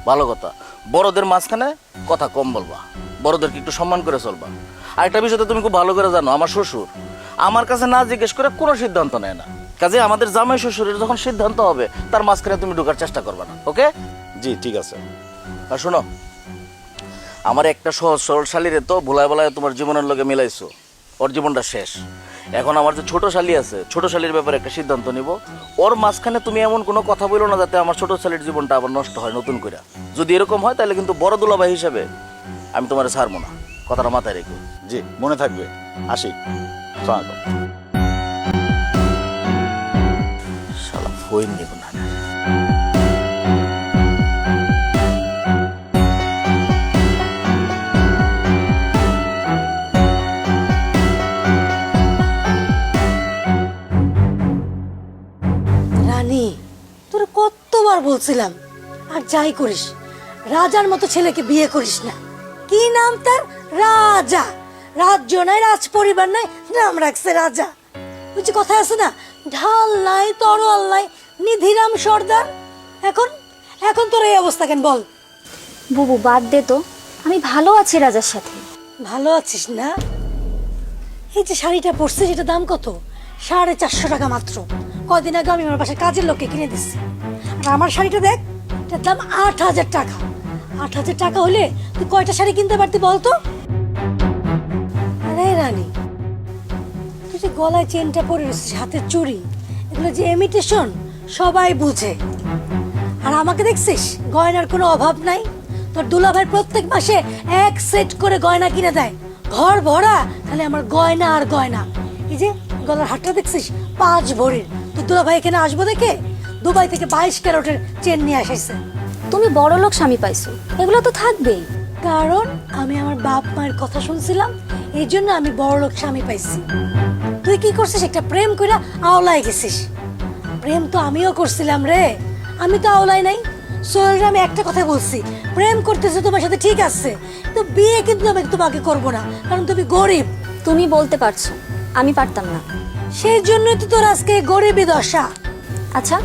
ভালো কথা। বড়দের মাঝখানে কথা কম বলবা, বড়দেরকে একটু সম্মান করে চলবা। আর একটা বিষয় তো তুমি খুব ভালো করে জানো, আমার শ্বশুর আমার কাছে না জিজ্ঞেস করে কোনো সিদ্ধান্ত নেয় না। কাজে আমাদের জামাই শ্বশুরের যখন সিদ্ধান্ত হবে, তার মাঝখানে তুমি ঢোকার চেষ্টা করবা না, ওকে? জি ঠিক আছে। আর শোনো, আমার একটা সহজ সরল শালীরে তো ভোলায় বলায় তোমার জীবনের লগে মিলাইছো, ওর জীবনটা শেষ। এখন আমার যে ছোট শালী আছে, ছোট শালীর ব্যাপারে একটা সিদ্ধান্ত নিব। ওর মাঝখানে তুমি এমন কোনো কথা বলো না যাতে আমার ছোট শালীর জীবনটা আবার নষ্ট হয় নতুন করে। যদি এরকম হয় তাহলে কিন্তু বড় দুলাভাই হিসাবে আমি তোমার ছাড়বো না, কথাটা মাথায় রেখো। জি মনে থাকবে, আসি। আসসালামু আলাইকুম। শালা ফইন নিব না। রানী, তোর কতবার বলছিলাম আর যাই করিস রাজার মতো ছেলেকে বিয়ে করিস না। কি নাম তার? রাজা। রাজ্য নাই, রাজ পরিবার নাই, নাম রাখছে রাজা। ওই যে কথা আছে না, ঢাল নাই তরোয়াল নাই, নিধিরাম সর্দার। এখন এখন তোর এই অবস্থা কেন বল? বুবু বাদ দে তো, আমি ভালো আছি রাজার সাথে। ভালো আছিস না? এই যে শাড়িটা পরছিস, এটার দাম কত? 450 টাকা মাত্র। কয়দিন আগে আমি আমার বাসায় কাজের লোককে কিনে দিচ্ছি। আর আমার শাড়িটা দেখ, এটার দাম 8000 টাকা। 8000 টাকা হলে তুই কয়টা শাড়ি কিনতে পারতি বলতো? আরে রানী, তুই যে গলায় চেনটা পরে রয়েছিস, হাতের চুড়ি, এগুলো যে ইমিটেশন সবাই বুঝে। আর আমাকে দেখছিস, গয়নার কোনো অভাব নাই। তোর দুলাভাই প্রত্যেক মাসে 1 সেট করে গয়না কিনে দেয়, ঘর ভরা তাহলে আমার গয়না আর গয়না। এই যে গলার হাটটা দেখছিস, 5 ভরির। তোর দুলাভাই এখানে আসবো দেখে দুবাই থেকে 22 ক্যারেটের চেন নিয়ে আসিছে। তুমি বড় লোক স্বামী পাইছো, এগুলো তো থাকবেই। কারণ আমি আমার বাপ মায়ের কথা শুনছিলাম, এই জন্য আমি বড় লোক স্বামী পাইছি। তুই কি করছিস? একটা প্রেম কইরা আওলায় গেছিস। প্রেম তো আমিও করছিলাম রে, আমি তো আওলাই নাই। সোহেলরে আমি একটা কথা বলছি, প্রেম করতেছে তোমার সাথে ঠিক আছে, তো বিয়ে কিন্তু আমি তোমাকে করবো না, কারণ তুমি গরিব। তুমি বলতে পারছো, আমি পারতাম না। সেই জন্যই তো তোর আজকে গরিবই দশা। আচ্ছা,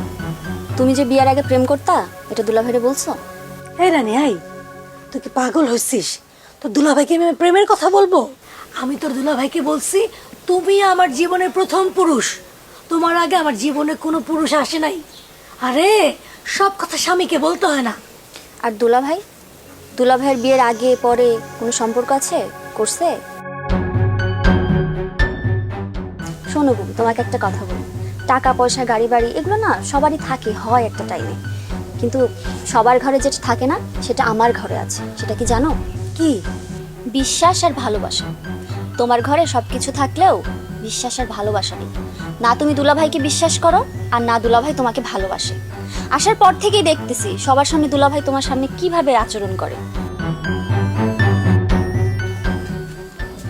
তুমি যে বিয়ের আগে প্রেম করতা, এটা দুলাভাইরে বলছো? এই রানী, আই তুই কি পাগল হইছিস? তোর দুলাভাইকে আমি প্রেমের কথা বলবো? আমি তোর দুলাভাইকে বলছি, তুমি আমার জীবনের প্রথম পুরুষ, তোমার আগে আমার জীবনে কোনো পুরুষ আসে নাই। আরে সব কথা স্বামীকে বলতে হয় না। আর দুলাভাই, দুলাভাইয়ের বিয়ের আগে পরে কোনো সম্পর্ক আছে, করছে? শোনো বুবু, তোমাকে একটা কথা বলি, টাকা পয়সা গাড়ি বাড়ি এগুলো না সবারই থাকে, হয় একটা টাইমে, কিন্তু সবার ঘরে যেটা থাকে না সেটা আমার ঘরে আছে। সেটা কি জানো? কি? বিশ্বাস আর ভালোবাসা। তোমার ঘরে সবকিছু থাকলেও বিশ্বাস আর ভালোবাসা নেই। না তুমি দুলাভাইকে বিশ্বাস করো, আর না দুলাভাই তোমাকে ভালোবাসে। আসার পর থেকেই দেখতেছি সবার সামনে দুলাভাই তোমার সামনে কিভাবে আচরণ করে।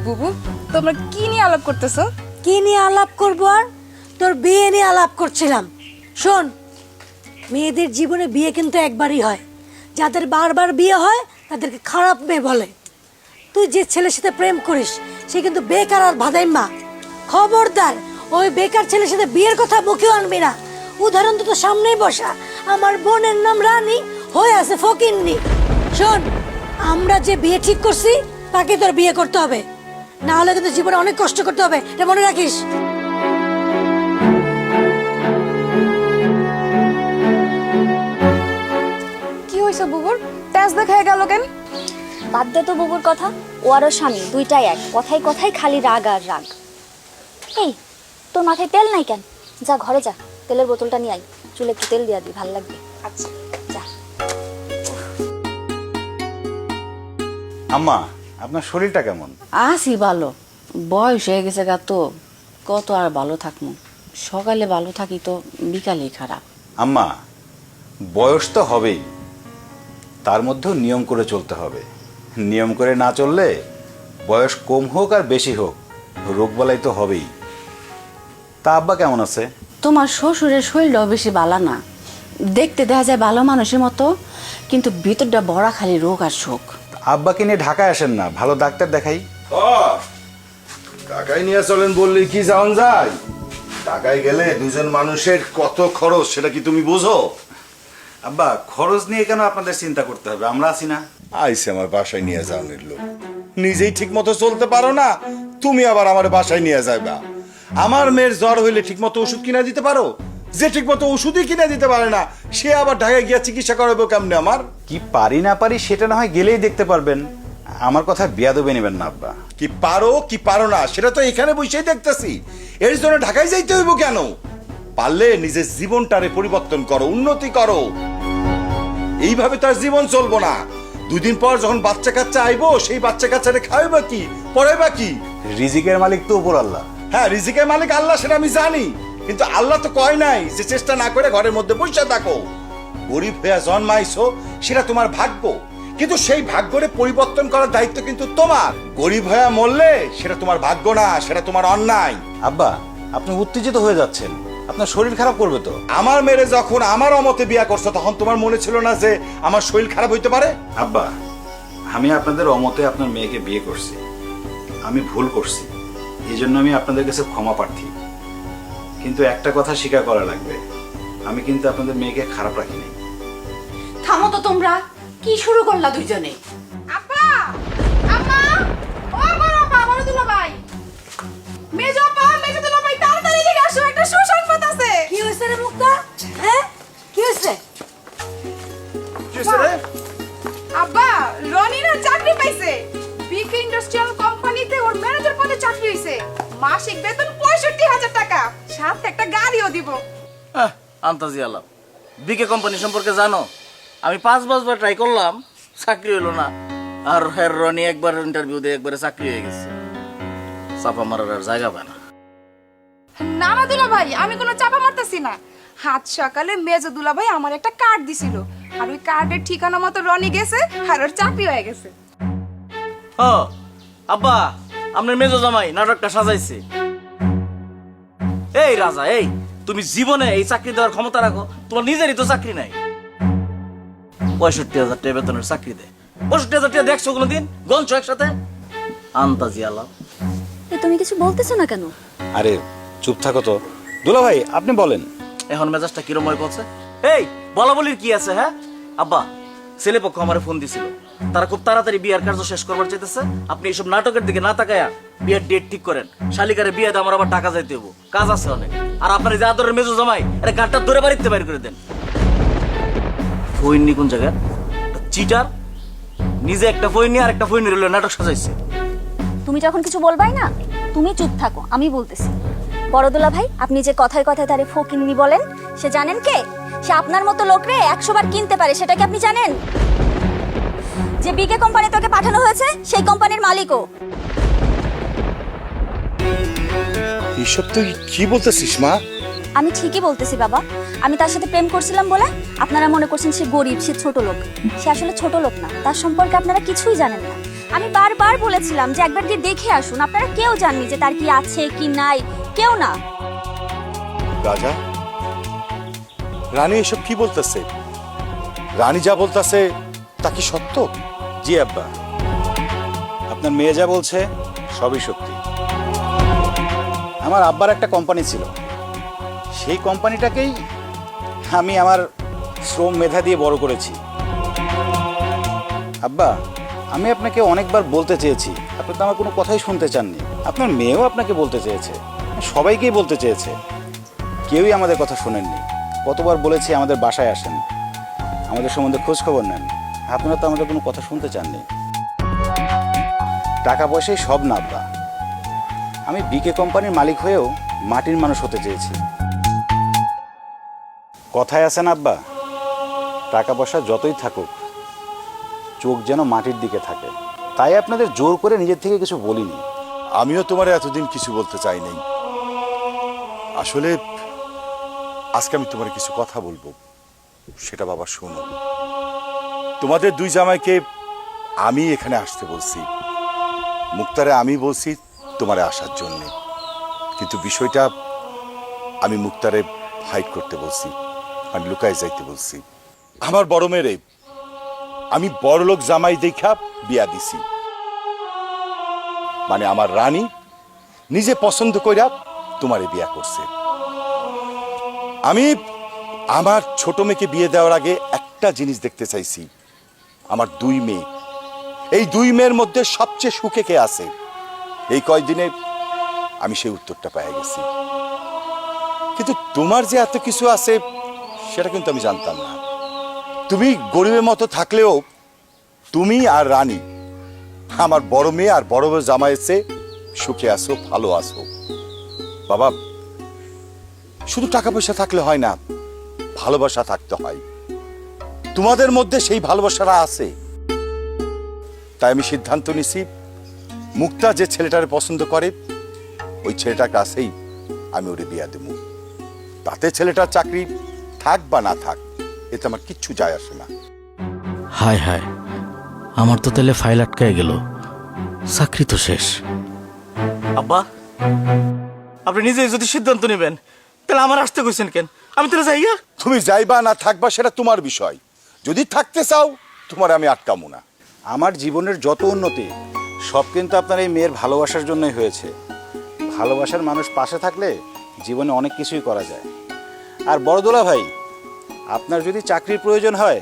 বুবু, তোমরা কি নিয়ে আলাপ করতেছো? কি নিয়ে আলাপ করবো? আর তোর বিয়ে নিয়ে আলাপ করছিলাম। শোন, মেয়েদের জীবনে বিয়ে কিন্তু একবারই হয়। যাদের বারবার বিয়ে হয় তাদেরকে খারাপ মেয়ে বলে। তুই যে ছেলের সাথে প্রেম করিস সে কিন্তু বেকার আর ভাদাইমা। খবরদার ওই বেকার ছেলের সাথে বিয়ের কথা মুখেও আনবি না। উদাহরণ তো সামনেই বসা, আমার বোনের নাম রানী, হয়ে আছে ফকিন্নি। শোন, আমরা যে বিয়ে ঠিক করছি তাকে তোর বিয়ে করতে হবে, না হলে কিন্তু জীবনে অনেক কষ্ট করতে হবে, এটা মনে রাখিস। কি হয়েছে বুবুর? তেজ দেখায় গেল কেন? বাদ দে তো বুবুর কথা, ও আর ওর স্বামী দুইটাই এক, কথায় কথায় খালি রাগ আর রাগ। এই, তোর মাথায় তেল নাই কেন? যা ঘরে যা, তেলের বোতলটা নিয়ে আই, চুলে একটু তেল দিয়া দি, ভাল লাগবে। আচ্ছা যা। আম্মা, আপনার শরীরটা কেমন? আসি ভালো, বয়স হয়ে গেছে গা তো, কত আর ভালো থাকবো, সকালে ভালো থাকি তো বিকালেই খারাপ। আম্মা, বয়স তো হবেই, তার মধ্যেও নিয়ম করে চলতে হবে। নিয়ম করে না চললে বয়স কম হোক আর বেশি হোক, রোগবালাই তো হবেই। তা আব্বা কেমন আছে? তোমার শ্বশুরের শরীরটাও বেশি ভালো না, দেখতে দেখা যায় ভালো মানুষের মতো, কিন্তু ভিতরটা ভরা খালি রোগ আর শোক। আব্বাকে নিয়ে ঢাকায় আসেন না, ভালো ডাক্তার দেখাই। টাকায় নিয়ে চলেন বললেই কি যাওন যায়? টাকায় গেলে দুজন মানুষের কত খরচ সেটা কি তুমি বুঝো? আব্বা, খরচ নিয়ে কেন আপনাদের চিন্তা করতে হবে? আমরা আছি না। আইসে আমার বাসায় নিয়ে যাওয়ার লোক, নিজেই ঠিক মতো চলতে পারো না, তুমি আবার আমার বাসায় নিয়ে যাইবা। আমার মেয়ের জ্বর হইলে ঠিক মতো ওষুধ কিনে দিতে পারো? যে ঠিক মতো ওষুধই কিনে দিতে পারে না, সে আবার ঢাকায় গিয়ে চিকিৎসা করাবো কেমনে? আমার কি পারি না পারি সেটা না হয় গেলেই দেখতে পারবেন, আমার কথা বেয়াদবি নেবেন না আব্বা। কি পারো কি পারো না সেটা তো এখানে বসেই দেখতেছি। এর জন্য ঢাকায় যাইতে হইব কেন? পারলে নিজের জীবনটারে পরিবর্তন করো, উন্নতি করো। এইভাবে তার জীবন চলবো না। 2 দিন পর যখন বাচ্চা কাচ্চা আইবো, সেই বাচ্চা কাচ্চারে খাওয়াইবা কি, পড়াইবা কি? রিজিকের মালিক তো উপর আল্লাহ। হ্যাঁ, রিজিকের মালিক আল্লাহ, সেটা আমি জানি, কিন্তু আল্লাহ তো কয় নাই যে চেষ্টা না করে ঘরের মধ্যে বসে থাকো। গরিব হয়ে জন্মাইছো সেটা তোমার ভাগ্য, কিন্তু সেই ভাগ্যরে পরিবর্তন করার দায়িত্ব কিন্তু তোমার। গরিব হয়ে মরলে সেটা তোমার ভাগ্য না, সেটা তোমার অন্যায়। আব্বা, আপনি উত্তেজিত হয়ে যাচ্ছেন, আপনার শরীর খারাপ করবে তো। আমার মেয়ে যখন আমার অমতে বিয়া করছো, তখন তোমার মনে ছিল না যে আমার শরীর খারাপ হইতে পারে? আব্বা, আমি আপনাদের অমতে আপনার মেয়েকে বিয়ে করছি, আমি ভুল করছি, এই জন্য আমি আপনাদের কাছে ক্ষমা প্রার্থী। কিন্তু একটা কথা স্বীকার করা লাগবে, আমি কিন্তু আপনাদের মেয়েকে খারাপ রাখিনি। থামো তো তোমরা, কি শুরু করলা দুইজনে? আপা, আম্মা, ও বড় আপা, বড় দুলাভাই, মেজো আপা, মেজো দুলাভাই, তাড়াতাড়ি এদিকে আসো, একটা সুসংবাদ আছে। কি হয়েছে রে মুক্তা? হ্যাঁ, কি হয়েছে? আব্বা, রনিরা চাকরি পাইছে, বিকে ইন্ডাস্ট্রিয়াল কোম্পানিতে ওর ম্যানেজার পদে চাকরি হইছে। মাসিক বেতন 65,000 টাকা, সাথে একটা গাড়িও দিব। আন্তাজি আলাপ, বিকে কোম্পানি সম্পর্কে জানো? আমি 5 বার ট্রাই করলাম, চাকরি হলো না। আর হের রনি একবার ইন্টারভিউ দিয়ে একবারে চাকরি হয়ে গেছে, চাপা মারার আর জায়গা পায় না। না না দুলাভাই, আমি কোনো চাপা মারতেছি না। হাত সকালে মেজো দুলাভাই আমার একটা কার্ড দিছিল, আর ওই কার্ডের ঠিকানা মতো রনি গেছে, আর ওর চাকরি হয়ে গেছে। ও আব্বা, আপনার মেজো জামাই নাটকটা সাজাইছে। এই রাজা, এই তুমি জীবনে এই চাকরি দেওয়ার ক্ষমতা রাখো? তোমার নিজেরই তো চাকরি নাই। 65,000 টাকা বেতনের চাকরি দেয়। 65,000 টাকা দেখছো কোনোদিন? গঞ্চ একসাথে আন্তাজি আলাপ। তুমি কিছু বলতেছো না কেন? আরে চুপ থাকো তো। দুলা ভাই, আপনি বলেন। এখন মেজাজটা কিরম হয়ে পড়ছে? এই বলা বলির কি আছে? হ্যাঁ আব্বা, ছেলে পক্ষ আমারে ফোন দিছিল, তারা খুব তাড়াতাড়ি বিয়ার কার্য শেষ করবার চাইতেছে। আপনি এইসব নাটকের দিকে না তাকায়া বিয়ের ডেট ঠিক করেন। শালিকারে বিয়ে দিয়ে আমার আবার টাকা যাইতে হবো, কাজ আছে অনেক। আর আপনার যে আদরের মেজো জামাই, আরে গাঁটটা ধরে বাড়িতে বাইর করে দেন। ফইনি কোন জায়গায় চিটার, নিজে একটা ফইনি আর একটা ফইনি রইল নাটক সাজাইছে। তুমি যখন কিছু বলবাই না, তুমি চুপ থাকো, আমি বলতেছি। বড়দুলা ভাই, আপনি যে কথায় কথায় তারে ফকিন্নি বলেন, সে জানেন কে? সে আপনার মতো লোকরে 100 বার কিনতে পারে, সেটা কি আপনি জানেন? যে বিকে কোম্পানি তোকে পাঠানো হয়েছে, সেই কোম্পানির মালিকও। এইসব তুই কি বলতেছিস মা? আমি ঠিকই বলতেছি বাবা। আমি তার সাথে প্রেম করছিলাম বলে আপনারা মনে করছেন সে গরিব, সে ছোট লোক। সে আসলে ছোট লোক না, তার সম্পর্কে আপনারা কিছুই জানেন না। আমি বারবার বলেছিলাম যে একবার গিয়ে দেখে আসুন, আপনারা কেউ জানেননি যে তার কি আছে কি নাই, কেউ না। রাজা, রানী এসব কি বলতেছে? রানী যা বলতেছে তা কি সত্য? জি আব্বা, আপনার মেয়ে যা বলছে সবই সত্যি। আমার আব্বার একটা কোম্পানি ছিল, সেই কোম্পানিটাকেই আমি আমার শ্রম মেধা দিয়ে বড় করেছি। আব্বা, আমি আপনাকে অনেকবার বলতে চেয়েছি, আপনি তো আমার কোনো কথাই শুনতে চাননি। আপনার মেয়েও আপনাকে বলতে চেয়েছে, সবাইকেই বলতে চেয়েছে, কেউই আমাদের কথা শোনেননি। কতবার বলেছি আমাদের বাসায় আসেন, আমাদের সম্বন্ধে খোঁজ খবর নেন, আপনারা তো আমাদের কোনো কথা শুনতে চাননি। টাকা পয়সাই সব না আব্বা, আমি বিকে কোম্পানির মালিক হয়েও মাটির মানুষ হতে চেয়েছি। কথায় আছে না আব্বা, টাকা পয়সা যতই থাকুক চোখ যেন মাটির দিকে থাকে। তাই আপনাদের জোর করে নিজের থেকে কিছু বলিনি। আমিও তোমার এতদিন কিছু বলতে চাই নাই, আসলে আজকে আমি তোমার কিছু কথা বলবো, সেটা বাবা শোনো। তোমাদের দুই জামাইকে আমি এখানে আসতে বলছি, মুক্তারে আমি বলছি তোমারে আসার জন্যে, কিন্তু বিষয়টা আমি মুক্তারে হাইড করতে বলছি, আমি লুকায় যাইতে বলছি। আমার বড় মেয়েরে আমি বড়লোক জামাই দেখা বিয়া দিছি, মানে আমার রানী নিজে পছন্দ কইরা তোমারে বিয়া করছে। আমি আমার ছোট মেয়েকে বিয়ে দেওয়ার আগে একটা জিনিস দেখতে চাইছি, আমার দুই মেয়ে, এই দুই মেয়ের মধ্যে সবচেয়ে সুখে কে আছে। এই কয়দিনে আমি সেই উত্তরটা পেয়ে গেছি, কিন্তু তোমার যে এত কিছু আছে সেটা কিন্তু আমি জানতাম না। তুমি গরিবের মতো থাকলেও তুমি আর রানী আমার বড় মেয়ে আর বড় জামাই এসে সুখে আসো, ভালো আসো। বাবা, শুধু টাকা পয়সা থাকলে হয় না, ভালোবাসা থাকতে হয়। তোমাদের মধ্যে সেই ভালোবাসাটা আছে, তাই আমি সিদ্ধান্ত নিছি মুক্তা যে ছেলেটারে পছন্দ করে ওই ছেলেটার কাছেই আমি ওরে বিয়া দেব। তাতে ছেলেটার চাকরি থাক বা না থাক এতে আমার কিচ্ছু যায় আসে না। হায় হায়, আমার তো তাহলে ফাইল আটকায় গেল, চাকরি তো শেষ। আব্বা, আপনি নিজেই যদি সিদ্ধান্ত নেবেন তাহলে আমার আসতে কইছেন কেন? আমি তাহলে যাইয়া। তুমি যাইবা না থাকবা সেটা তোমার বিষয়, যদি থাকতে চাও তোমার আমি আটকামো না। আমার জীবনের যত উন্নতি সব কিন্তু আপনার এই মেয়ের ভালোবাসার জন্যই হয়েছে। ভালোবাসার মানুষ পাশে থাকলে জীবনে অনেক কিছুই করা যায়। আর বড়দোলা ভাই, আপনার যদি চাকরির প্রয়োজন হয়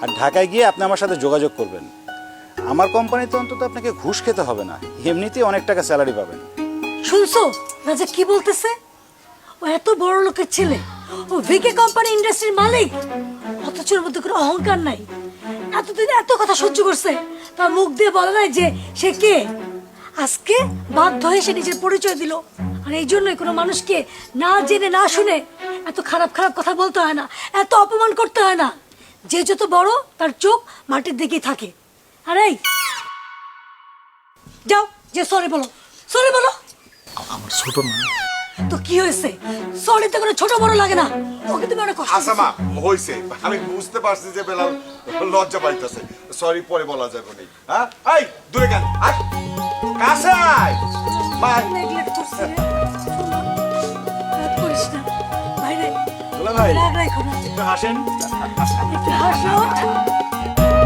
আর ঢাকায় গিয়ে আপনি আমার সাথে যোগাযোগ করবেন। আমার কোম্পানিতে অন্তত আপনাকে ঘুষ খেতে হবে না, এমনিতেই অনেক টাকা স্যালারি পাবেন। শুনছো রাজা কি বলতেছে? ও এত বড় লোকের ছেলে, ও ভিকে কোম্পানি ইন্ডাস্ট্রির মালিক, অথচ ওর মধ্যে কোনো অহংকার নাই। এতদিন এত কথা সহ্য করছে, তার মুখ দিয়ে বলে নাই যে সে কে। আজকে বাধ্য হয়ে সে নিজের পরিচয় দিল। আর এই জন্যই কোনো মানুষকে না জেনে না শুনে এত খারাপ খারাপ কথা বলতে হয় না, এত অপমান করতে হয় না। যে যত বড় তার চোখ মাটির দিকেই থাকে। আর এই যাও, যে সরি বলো, সরি বলো। আমার ছোট না তো কি হয়েছে? সরিতে কোনো ছোট বড় লাগে না, ওকে তুমি অনেক কষ্ট আচ্ছা মা, হইছে, আমি বুঝতে পারছি যে বেলাল লজ্জা পাইতেছে, সরি পরে বলা যাবে না। হ্যাঁ, এই দূরে কেন, আয় কাছে আয়। মা, নেগলেক্ট করছিস রে। রাগ করিস না বাইরে, দুলা ভাই রাগ রাখো না, একটু হাসেন। একটু হাসো।